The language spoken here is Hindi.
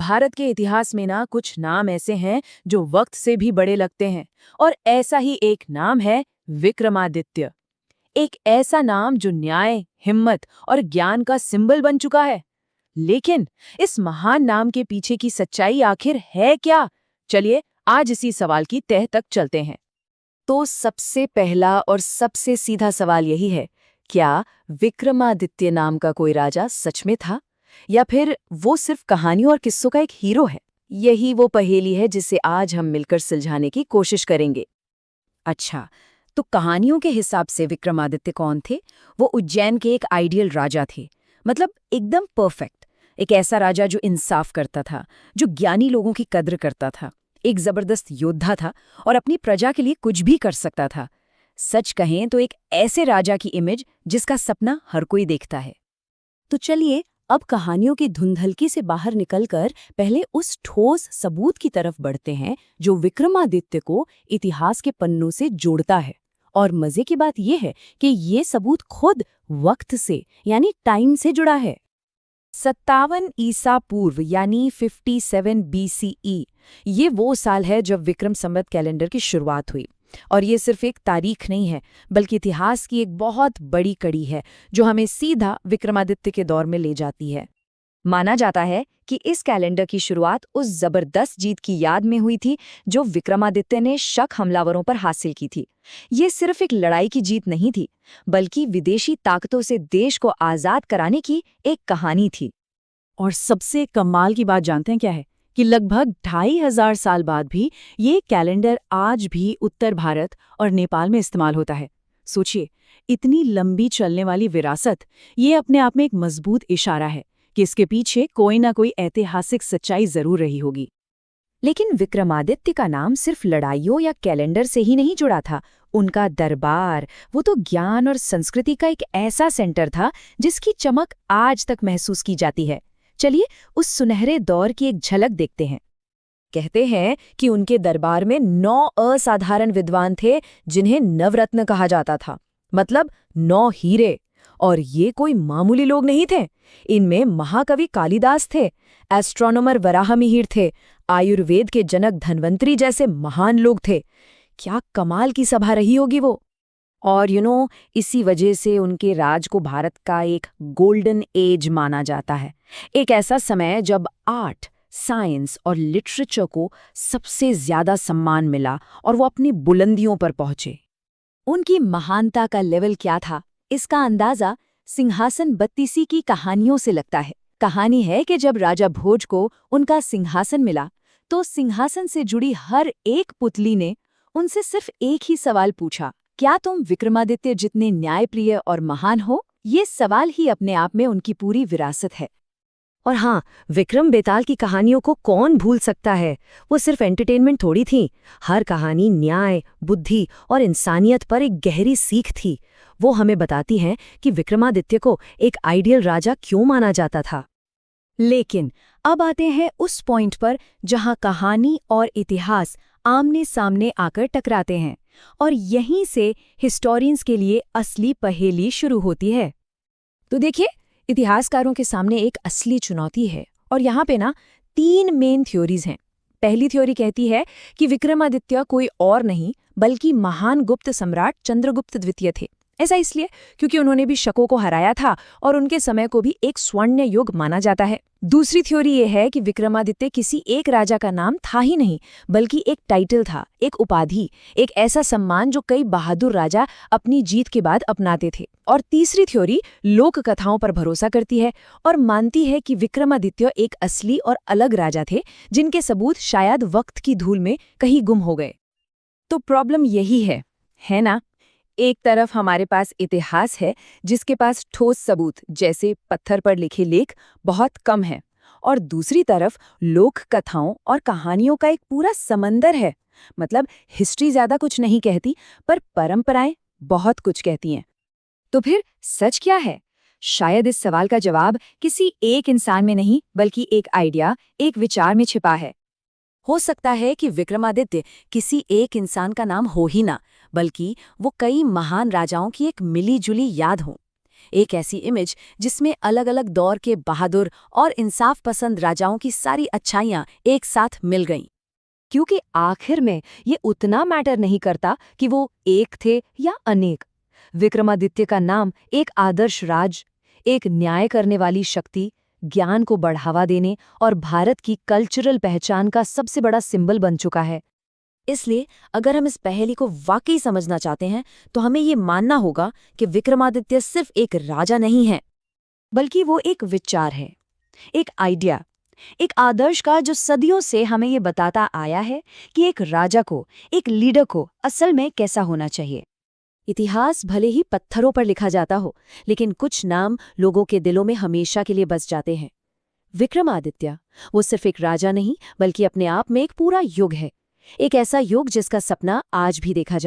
भारत के इतिहास में ना कुछ नाम ऐसे हैं जो वक्त से भी बड़े लगते हैं। और ऐसा ही एक नाम है विक्रमादित्य। एक ऐसा नाम जो न्याय, हिम्मत और ज्ञान का सिंबल बन चुका है। लेकिन इस महान नाम के पीछे की सच्चाई आखिर है क्या? चलिए आज इसी सवाल की तह तक चलते हैं। तो सबसे पहला और सबसे सीधा सवाल यही है, क्या विक्रमादित्य नाम का कोई राजा सच में था, या फिर वो सिर्फ कहानियों और किस्सों का एक हीरो है? यही वो पहेली है जिसे आज हम मिलकर सुलझाने की कोशिश करेंगे। अच्छा, तो कहानियों के हिसाब से विक्रमादित्य कौन थे? वो उज्जैन के एक आइडियल राजा थे। मतलब एकदम परफेक्ट। एक ऐसा राजा जो इंसाफ करता था, जो ज्ञानी लोगों की कद्र करता था, एक जबरदस्त योद्धा था और अपनी प्रजा के लिए कुछ भी कर सकता था। सच कहें तो एक ऐसे राजा की इमेज जिसका सपना हर कोई देखता है। तो चलिए अब कहानियों की धुंधलकी से बाहर निकलकर पहले उस ठोस सबूत की तरफ बढ़ते हैं जो विक्रमादित्य को इतिहास के पन्नों से जोड़ता है। और मजे की बात यह है कि ये सबूत खुद वक्त से यानी टाइम से जुड़ा है। 57 ईसा पूर्व यानी 57 BCE, ये वो साल है जब विक्रम संवत कैलेंडर की शुरुआत हुई। और ये सिर्फ एक तारीख नहीं है, बल्कि इतिहास की एक बहुत बड़ी कड़ी है जो हमें सीधा विक्रमादित्य के दौर में ले जाती है। माना जाता है कि इस कैलेंडर की शुरुआत उस जबरदस्त जीत की याद में हुई थी जो विक्रमादित्य ने शक हमलावरों पर हासिल की थी। ये सिर्फ एक लड़ाई की जीत नहीं थी, बल्कि विदेशी ताकतों से देश को आज़ाद कराने की एक कहानी थी। और सबसे कमाल की बात जानते हैं क्या है? कि लगभग 2500 साल बाद भी ये कैलेंडर आज भी उत्तर भारत और नेपाल में इस्तेमाल होता है। सोचिए, इतनी लंबी चलने वाली विरासत, ये अपने आप में एक मजबूत इशारा है कि इसके पीछे कोई ना कोई ऐतिहासिक सच्चाई जरूर रही होगी। लेकिन विक्रमादित्य का नाम सिर्फ लड़ाइयों या कैलेंडर से ही नहीं जुड़ा था। उनका दरबार, वो तो ज्ञान और संस्कृति का एक ऐसा सेंटर था जिसकी चमक आज तक महसूस की जाती है। चलिए उस सुनहरे दौर की एक झलक देखते हैं। कहते हैं कि उनके दरबार में 9 असाधारण विद्वान थे जिन्हें नवरत्न कहा जाता था, मतलब 9 हीरे। और ये कोई मामूली लोग नहीं थे। इनमें महाकवि कालिदास थे, एस्ट्रोनॉमर वराहमिहिर थे, आयुर्वेद के जनक धन्वंतरी जैसे महान लोग थे। क्या कमाल की सभा रही होगी वो। और इसी वजह से उनके राज को भारत का एक गोल्डन एज माना जाता है। एक ऐसा समय जब आर्ट, साइंस और लिटरेचर को सबसे ज्यादा सम्मान मिला और वो अपनी बुलंदियों पर पहुंचे। उनकी महानता का लेवल क्या था, इसका अंदाजा सिंहासन बत्तीसी की कहानियों से लगता है। कहानी है कि जब राजा भोज को उनका सिंहासन मिला तो सिंहासन से जुड़ी हर एक पुतली ने उनसे सिर्फ एक ही सवाल पूछा, क्या तुम विक्रमादित्य जितने न्यायप्रिय और महान हो? ये सवाल ही अपने आप में उनकी पूरी विरासत है। और हाँ, विक्रम बेताल की कहानियों को कौन भूल सकता है। वो सिर्फ एंटरटेनमेंट थोड़ी थी। हर कहानी न्याय, बुद्धि और इंसानियत पर एक गहरी सीख थी। वो हमें बताती हैं कि विक्रमादित्य को एक आइडियल राजा क्यों माना जाता था। लेकिन अब आते हैं उस पॉइंट पर जहां कहानी और इतिहास आमने सामने आकर टकराते हैं, और यहीं से हिस्टोरियंस के लिए असली पहेली शुरू होती है। तो देखिए, इतिहासकारों के सामने एक असली चुनौती है, और यहाँ पे ना 3 मेन थ्योरीज हैं। पहली थ्योरी कहती है कि विक्रमादित्य कोई और नहीं बल्कि महान गुप्त सम्राट चंद्रगुप्त द्वितीय थे। ऐसा इसलिए क्योंकि उन्होंने भी शकों को हराया था और उनके समय को भी एक स्वर्ण युग माना जाता है। दूसरी थ्योरी ये है कि विक्रमादित्य किसी एक राजा का नाम था ही नहीं, बल्कि एक टाइटल था, एक उपाधि, एक ऐसा सम्मान जो कई बहादुर राजा अपनी जीत के बाद अपनाते थे। और तीसरी थ्योरी लोक कथाओं पर भरोसा करती है और मानती है कि विक्रमादित्य एक असली और अलग राजा थे जिनके सबूत शायद वक्त की धूल में कहीं गुम हो गए। तो प्रॉब्लम यही है ना? एक तरफ हमारे पास इतिहास है जिसके पास ठोस सबूत जैसे पत्थर पर लिखे लेख बहुत कम है, और दूसरी तरफ लोक कथाओं और कहानियों का एक पूरा समंदर है। मतलब हिस्ट्री ज्यादा कुछ नहीं कहती, पर परंपराएं बहुत कुछ कहती हैं। तो फिर सच क्या है? शायद इस सवाल का जवाब किसी एक इंसान में नहीं, बल्कि एक आइडिया, एक विचार में छिपा है। हो सकता है कि विक्रमादित्य किसी एक इंसान का नाम हो ही ना, बल्कि वो कई महान राजाओं की एक मिली जुली याद हो। एक ऐसी इमेज जिसमें अलग अलग दौर के बहादुर और इंसाफ पसंद राजाओं की सारी अच्छाइयां एक साथ मिल गईं। क्योंकि आखिर में ये उतना मैटर नहीं करता कि वो एक थे या अनेक। विक्रमादित्य का नाम एक आदर्श राज, एक न्याय करने वाली शक्ति, ज्ञान को बढ़ावा देने और भारत की कल्चरल पहचान का सबसे बड़ा सिंबल बन चुका है। इसलिए अगर हम इस पहेली को वाकई समझना चाहते हैं तो हमें ये मानना होगा कि विक्रमादित्य सिर्फ एक राजा नहीं है, बल्कि वो एक विचार है, एक आइडिया, एक आदर्श का जो सदियों से हमें ये बताता आया है कि एक राजा को, एक लीडर को असल में कैसा होना चाहिए। इतिहास भले ही पत्थरों पर लिखा जाता हो, लेकिन कुछ नाम लोगों के दिलों में हमेशा के लिए बस जाते हैं। विक्रमादित्य वो सिर्फ एक राजा नहीं, बल्कि अपने आप में एक पूरा युग है, एक ऐसा युग जिसका सपना आज भी देखा